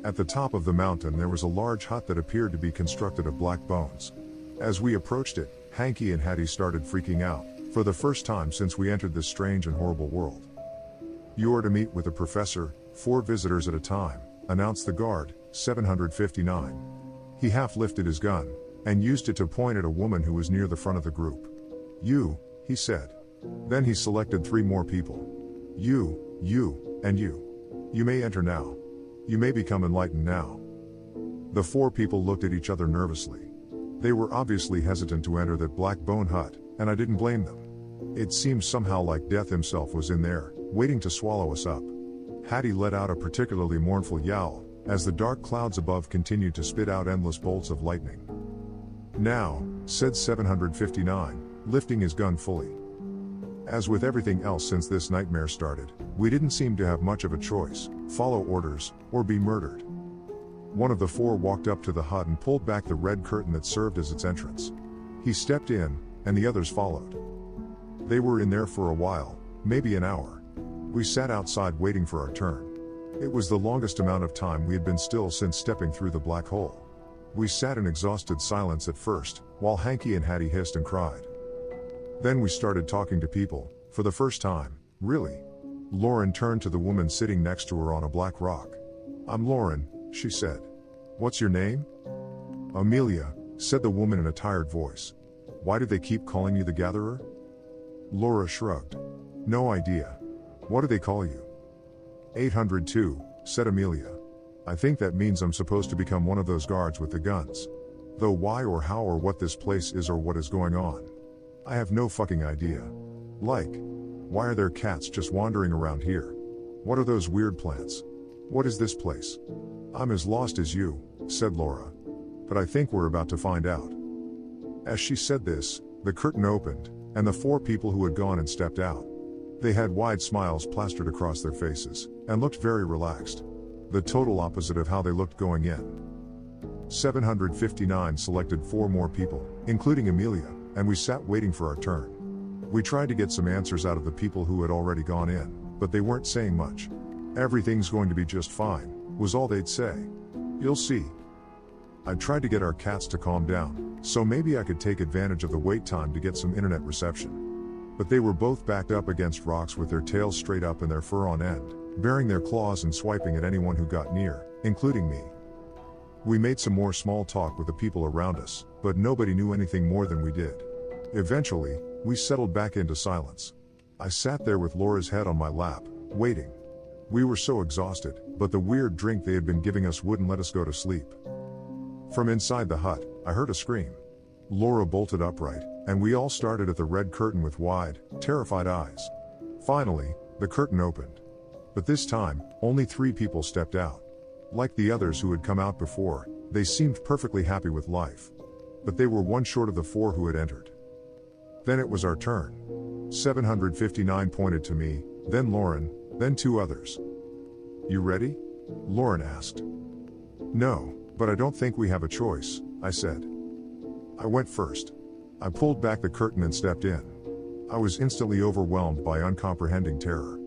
At the top of the mountain there was a large hut that appeared to be constructed of black bones. As we approached it, Hanky and Hattie started freaking out, for the first time since we entered this strange and horrible world. "You are to meet with the professor, 4 visitors at a time," announced the guard, 759. He half lifted his gun, and used it to point at a woman who was near the front of the group. "You," he said. Then he selected 3 more people. You, and you. You may enter now. You may become enlightened now." The 4 people looked at each other nervously. They were obviously hesitant to enter that black bone hut, and I didn't blame them. It seemed somehow like death himself was in there, waiting to swallow us up. Hattie let out a particularly mournful yowl, as the dark clouds above continued to spit out endless bolts of lightning. "Now," said 759, lifting his gun fully. As with everything else since this nightmare started, we didn't seem to have much of a choice: follow orders, or be murdered. One of the 4 walked up to the hut and pulled back the red curtain that served as its entrance. He stepped in, and the others followed. They were in there for a while, maybe an hour. We sat outside waiting for our turn. It was the longest amount of time we had been still since stepping through the black hole. We sat in exhausted silence at first, while Hanky and Hattie hissed and cried. Then we started talking to people, for the first time, really. Lauren turned to the woman sitting next to her on a black rock. "I'm Lauren," she said. "What's your name?" "Amelia," said the woman in a tired voice. "Why do they keep calling you the Gatherer?" Laura shrugged. "No idea. What do they call you?" 802, said Amelia. "I think that means I'm supposed to become one of those guards with the guns. Though why or how or what this place is or what is going on, I have no fucking idea. Like, why are there cats just wandering around here? What are those weird plants? What is this place? I'm as lost as you," said Laura. "But I think we're about to find out." As she said this, the curtain opened, and the 4 people who had gone and stepped out. They had wide smiles plastered across their faces, and looked very relaxed. The total opposite of how they looked going in. 759 selected 4 more people, including Amelia, and we sat waiting for our turn. We tried to get some answers out of the people who had already gone in, but they weren't saying much. "Everything's going to be just fine," was all they'd say. "You'll see." I tried to get our cats to calm down, so maybe I could take advantage of the wait time to get some internet reception. But they were both backed up against rocks with their tails straight up and their fur on end, baring their claws and swiping at anyone who got near, including me. We made some more small talk with the people around us, but nobody knew anything more than we did. Eventually, we settled back into silence. I sat there with Laura's head on my lap, waiting. We were so exhausted, but the weird drink they had been giving us wouldn't let us go to sleep. From inside the hut, I heard a scream. Laura bolted upright, and we all started at the red curtain with wide, terrified eyes. Finally, the curtain opened. But this time, only 3 people stepped out. Like the others who had come out before, they seemed perfectly happy with life. But they were one short of the 4 who had entered. Then it was our turn. 759 pointed to me, then Lauren, then 2 others. "You ready?" Lauren asked. "No, but I don't think we have a choice," I said. I went first. I pulled back the curtain and stepped in. I was instantly overwhelmed by uncomprehending terror.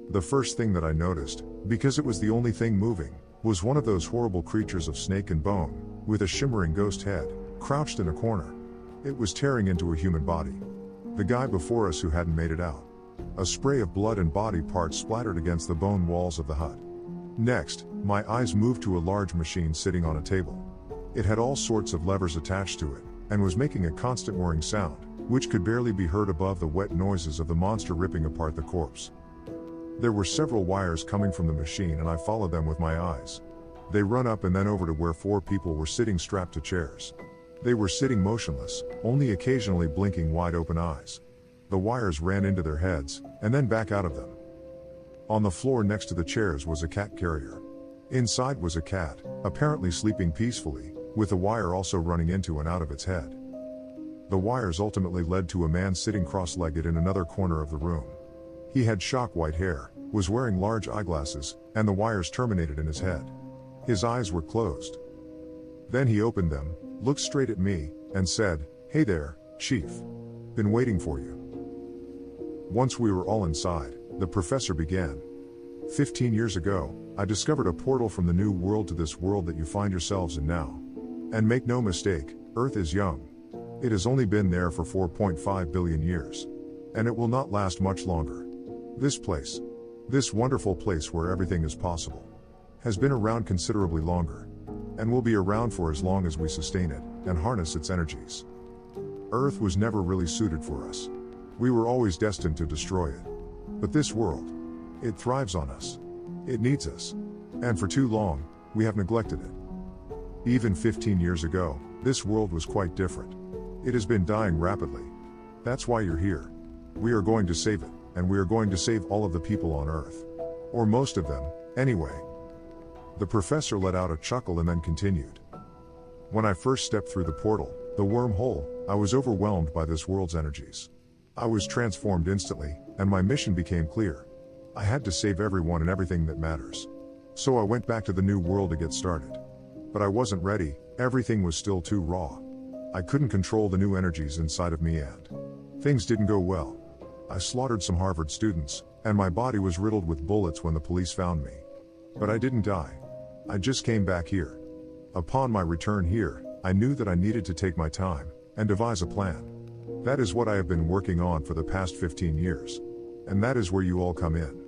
The first thing that I noticed, because it was the only thing moving, was one of those horrible creatures of snake and bone, with a shimmering ghost head, crouched in a corner. It was tearing into a human body. The guy before us who hadn't made it out. A spray of blood and body parts splattered against the bone walls of the hut. Next, my eyes moved to a large machine sitting on a table. It had all sorts of levers attached to it, and was making a constant whirring sound, which could barely be heard above the wet noises of the monster ripping apart the corpse. There were several wires coming from the machine and I followed them with my eyes. They run up and then over to where 4 people were sitting strapped to chairs. They were sitting motionless, only occasionally blinking wide open eyes. The wires ran into their heads, and then back out of them. On the floor next to the chairs was a cat carrier. Inside was a cat, apparently sleeping peacefully, with the wire also running into and out of its head. The wires ultimately led to a man sitting cross-legged in another corner of the room. He had shock white hair, was wearing large eyeglasses, and the wires terminated in his head. His eyes were closed. Then he opened them, looked straight at me, and said, "Hey there, Chief. Been waiting for you." Once we were all inside, the professor began. 15 years ago, I discovered a portal from the new world to this world that you find yourselves in now. And make no mistake, Earth is young. It has only been there for 4.5 billion years. And it will not last much longer. This place, this wonderful place where everything is possible, has been around considerably longer, and will be around for as long as we sustain it, and harness its energies. Earth was never really suited for us. We were always destined to destroy it. But this world, it thrives on us. It needs us. And for too long, we have neglected it. Even 15 years ago, this world was quite different. It has been dying rapidly. That's why you're here. We are going to save it, and we are going to save all of the people on Earth. Or most of them, anyway. The professor let out a chuckle and then continued. When I first stepped through the portal, the wormhole, I was overwhelmed by this world's energies. I was transformed instantly, and my mission became clear. I had to save everyone and everything that matters. So I went back to the new world to get started. But I wasn't ready, everything was still too raw. I couldn't control the new energies inside of me and things didn't go well. I slaughtered some Harvard students, and my body was riddled with bullets when the police found me. But I didn't die. I just came back here. Upon my return here, I knew that I needed to take my time and devise a plan. That is what I have been working on for the past 15 years. And that is where you all come in.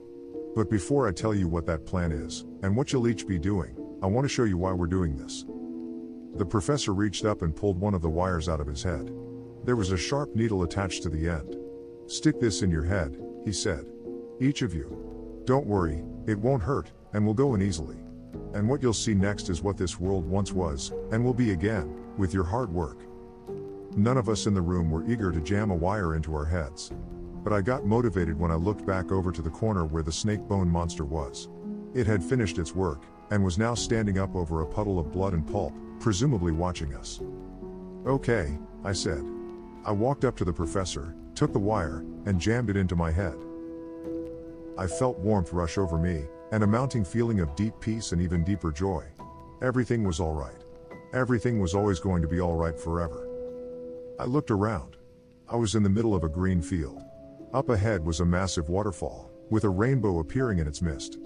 But before I tell you what that plan is, and what you'll each be doing, I want to show you why we're doing this. The professor reached up and pulled one of the wires out of his head. There was a sharp needle attached to the end. Stick this in your head, he said. Each of you. Don't worry, it won't hurt, and will go in easily. And what you'll see next is what this world once was, and will be again, with your hard work. None of us in the room were eager to jam a wire into our heads. But I got motivated when I looked back over to the corner where the snake bone monster was. It had finished its work, and was now standing up over a puddle of blood and pulp, presumably watching us. Okay, I said. I walked up to the professor, took the wire, and jammed it into my head. I felt warmth rush over me, and a mounting feeling of deep peace and even deeper joy. Everything was all right. Everything was always going to be all right forever. I looked around. I was in the middle of a green field. Up ahead was a massive waterfall, with a rainbow appearing in its midst.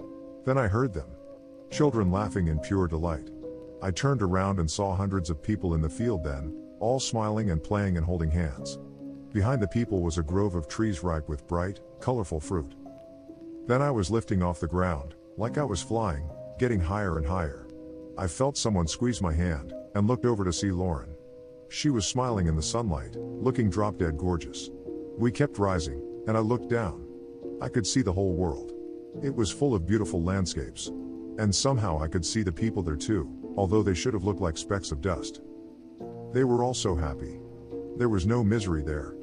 Then I heard them. Children laughing in pure delight. I turned around and saw hundreds of people in the field then, all smiling and playing and holding hands. Behind the people was a grove of trees ripe with bright, colorful fruit. Then I was lifting off the ground, like I was flying, getting higher and higher. I felt someone squeeze my hand, and looked over to see Lauren. She was smiling in the sunlight, looking drop-dead gorgeous. We kept rising, and I looked down. I could see the whole world. It was full of beautiful landscapes. And somehow I could see the people there too, although they should have looked like specks of dust. They were all so happy. There was no misery there.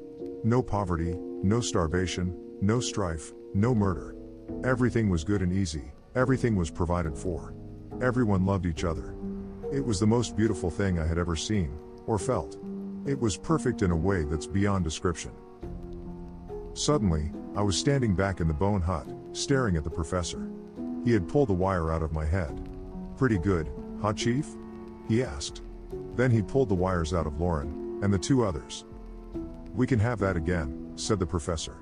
No poverty, no starvation, no strife, no murder. Everything was good and easy, everything was provided for. Everyone loved each other. It was the most beautiful thing I had ever seen, or felt. It was perfect in a way that's beyond description. Suddenly, I was standing back in the bone hut, staring at the professor. He had pulled the wire out of my head. Pretty good, huh, Chief? He asked. Then he pulled the wires out of Lauren, and the two others. We can have that again, said the professor.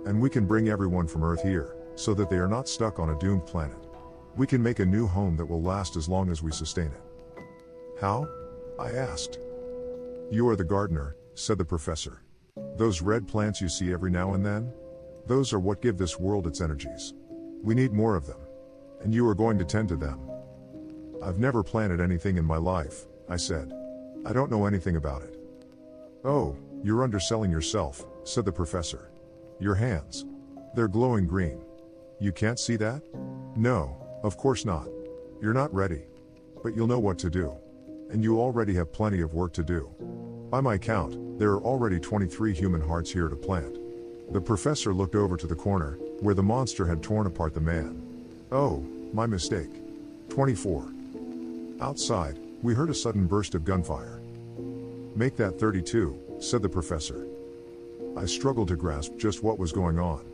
And we can bring everyone from Earth here, so that they are not stuck on a doomed planet. We can make a new home that will last as long as we sustain it. How? I asked. You are the gardener, said the professor. Those red plants you see every now and then? Those are what give this world its energies. We need more of them. And you are going to tend to them. I've never planted anything in my life, I said. I don't know anything about it. Oh, you're underselling yourself, said the professor. Your hands. They're glowing green. You can't see that? No, of course not. You're not ready. But you'll know what to do. And you already have plenty of work to do. By my count, there are already 23 human hearts here to plant. The professor looked over to the corner, where the monster had torn apart the man. Oh, my mistake. 24. Outside, we heard a sudden burst of gunfire. Make that 32, said the professor. I struggled to grasp just what was going on.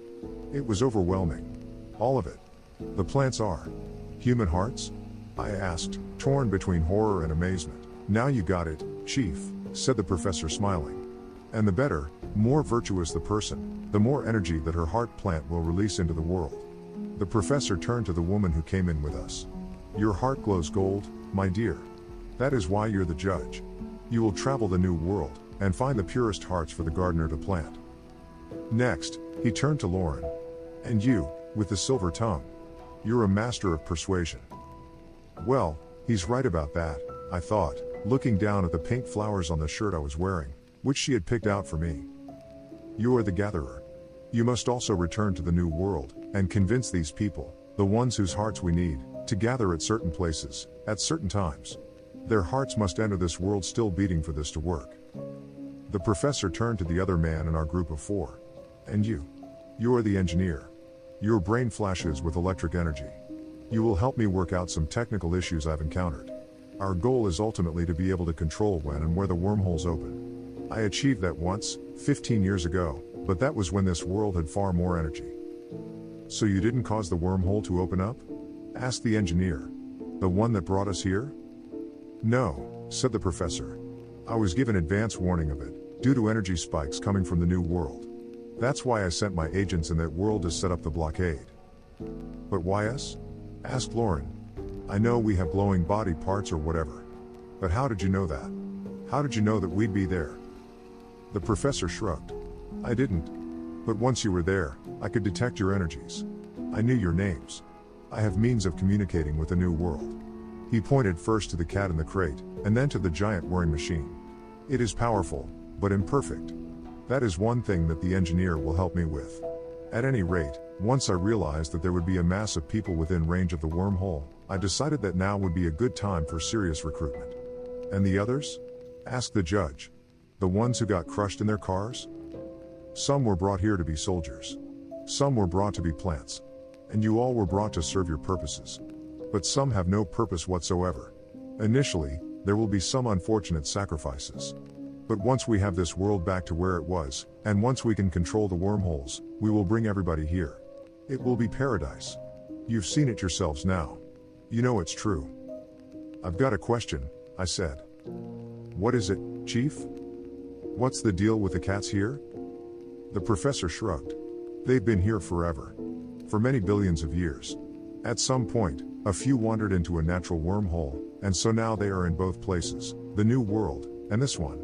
It was overwhelming. All of it. The plants are human hearts? I asked, torn between horror and amazement. Now you got it, Chief, said the professor smiling. And the better, more virtuous the person, the more energy that her heart plant will release into the world. The professor turned to the woman who came in with us. Your heart glows gold, my dear. That is why you're the judge. You will travel the new world, and find the purest hearts for the gardener to plant. Next, he turned to Lauren. And you, with the silver tongue. You're a master of persuasion. Well, he's right about that, I thought, looking down at the pink flowers on the shirt I was wearing, which she had picked out for me. You are the gatherer. You must also return to the new world, and convince these people, the ones whose hearts we need, to gather at certain places, at certain times. Their hearts must enter this world still beating for this to work. The professor turned to the other man in our group of 4. And you? You are the engineer. Your brain flashes with electric energy. You will help me work out some technical issues I've encountered. Our goal is ultimately to be able to control when and where the wormholes open. I achieved that once, 15 years ago, but that was when this world had far more energy. So you didn't cause the wormhole to open up? Asked the engineer. The one that brought us here? No, said the professor. I was given advance warning of it, due to energy spikes coming from the new world. That's why I sent my agents in that world to set up the blockade. But why us? Asked Lauren. I know we have glowing body parts or whatever. But how did you know that? How did you know that we'd be there? The professor shrugged. I didn't. But once you were there, I could detect your energies. I knew your names. I have means of communicating with the new world. He pointed first to the cat in the crate, and then to the giant whirring machine. It is powerful, but imperfect. That is one thing that the engineer will help me with. At any rate, once I realized that there would be a mass of people within range of the wormhole, I decided that now would be a good time for serious recruitment. And the others? Asked the judge. The ones who got crushed in their cars? Some were brought here to be soldiers. Some were brought to be plants. And you all were brought to serve your purposes. But some have no purpose whatsoever. Initially, there will be some unfortunate sacrifices. But once we have this world back to where it was, and once we can control the wormholes, we will bring everybody here. It will be paradise. You've seen it yourselves now. You know it's true. I've got a question, I said. What is it, Chief? What's the deal with the cats here? The professor shrugged. They've been here forever. For many billions of years. At some point, a few wandered into a natural wormhole, and so now they are in both places, the new world, and this one.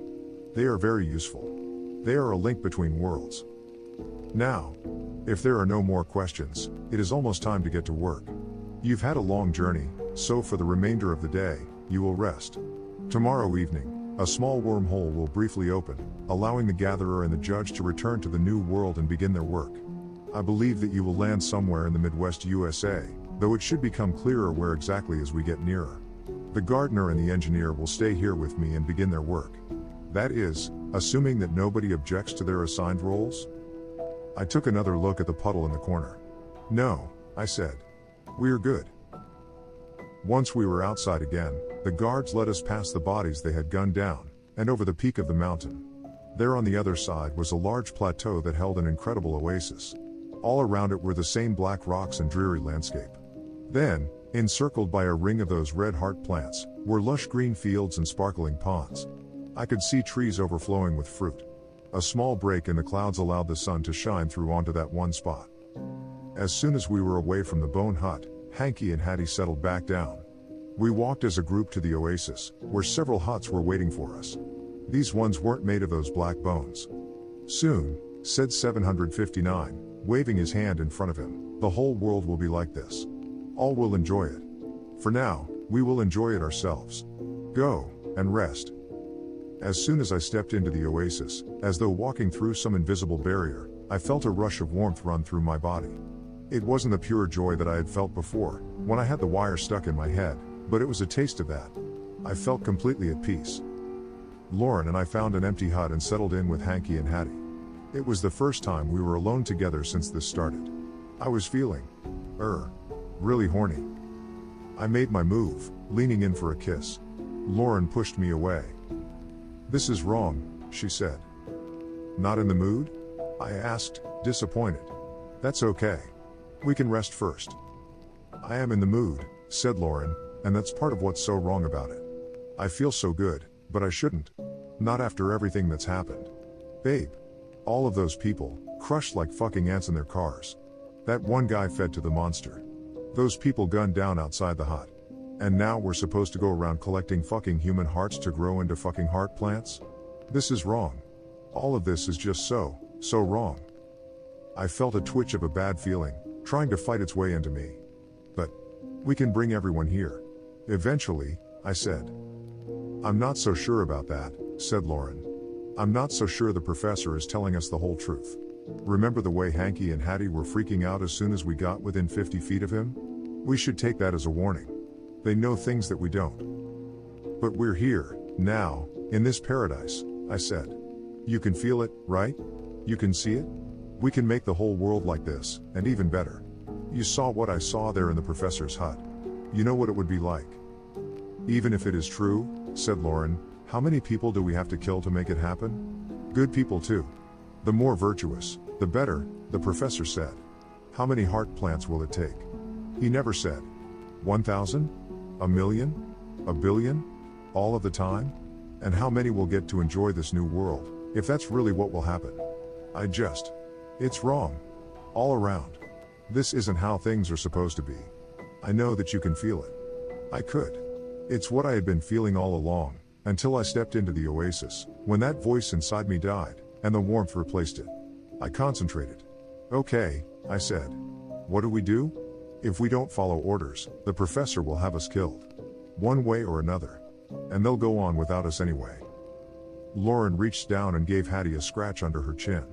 They are very useful. They are a link between worlds. Now, if there are no more questions, it is almost time to get to work. You've had a long journey, so for the remainder of the day, you will rest. Tomorrow evening, a small wormhole will briefly open, allowing the gatherer and the judge to return to the new world and begin their work. I believe that you will land somewhere in the Midwest USA, though it should become clearer where exactly as we get nearer. The gardener and the engineer will stay here with me and begin their work. That is, assuming that nobody objects to their assigned roles? I took another look at the puddle in the corner. No, I said. We're good. Once we were outside again, the guards let us past the bodies they had gunned down, and over the peak of the mountain. There on the other side was a large plateau that held an incredible oasis. All around it were the same black rocks and dreary landscape. Then, encircled by a ring of those red heart plants, were lush green fields and sparkling ponds. I could see trees overflowing with fruit. A small break in the clouds allowed the sun to shine through onto that one spot. As soon as we were away from the bone hut, Hanky and Hattie settled back down. We walked as a group to the oasis, where several huts were waiting for us. These ones weren't made of those black bones. Soon, said 759, waving his hand in front of him, the whole world will be like this. All will enjoy it. For now, we will enjoy it ourselves. Go, and rest. As soon as I stepped into the oasis, as though walking through some invisible barrier, I felt a rush of warmth run through my body. It wasn't the pure joy that I had felt before, when I had the wire stuck in my head, but it was a taste of that. I felt completely at peace. Lauren and I found an empty hut and settled in with Hanky and Hattie. It was the first time we were alone together since this started. I was feeling, really horny. I made my move, leaning in for a kiss. Lauren pushed me away. This is wrong, she said. Not in the mood? I asked, disappointed. That's okay. We can rest first. I am in the mood, said Lauren, and that's part of what's so wrong about it. I feel so good, but I shouldn't. Not after everything that's happened. Babe. All of those people, crushed like fucking ants in their cars. That one guy fed to the monster. Those people gunned down outside the hut. And now we're supposed to go around collecting fucking human hearts to grow into fucking heart plants? This is wrong. All of this is just so wrong. I felt a twitch of a bad feeling, trying to fight its way into me. But we can bring everyone here. Eventually, I said. I'm not so sure about that, said Lauren. I'm not so sure the professor is telling us the whole truth. Remember the way Hanky and Hattie were freaking out as soon as we got within 50 feet of him? We should take that as a warning. They know things that we don't. But we're here, now, in this paradise, I said. You can feel it, right? You can see it? We can make the whole world like this, and even better. You saw what I saw there in the professor's hut. You know what it would be like. Even if it is true, said Lauren, how many people do we have to kill to make it happen? Good people too. The more virtuous, the better, the professor said. How many heart plants will it take? He never said. 1,000? A million? A billion? All of the time? And how many will get to enjoy this new world, if that's really what will happen? It's wrong. All around. This isn't how things are supposed to be. I know that you can feel it. I could. It's what I had been feeling all along, until I stepped into the oasis, when that voice inside me died, and the warmth replaced it. I concentrated. Okay, I said. What do we do? If we don't follow orders, the professor will have us killed. One way or another. And they'll go on without us anyway. Lauren reached down and gave Hattie a scratch under her chin.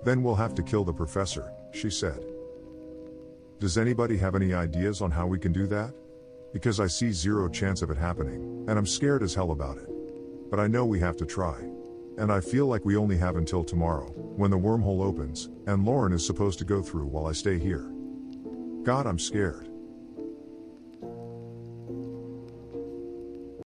Then we'll have to kill the professor, she said. Does anybody have any ideas on how we can do that? Because I see zero chance of it happening, and I'm scared as hell about it. But I know we have to try. And I feel like we only have until tomorrow, when the wormhole opens, and Lauren is supposed to go through while I stay here. God, I'm scared.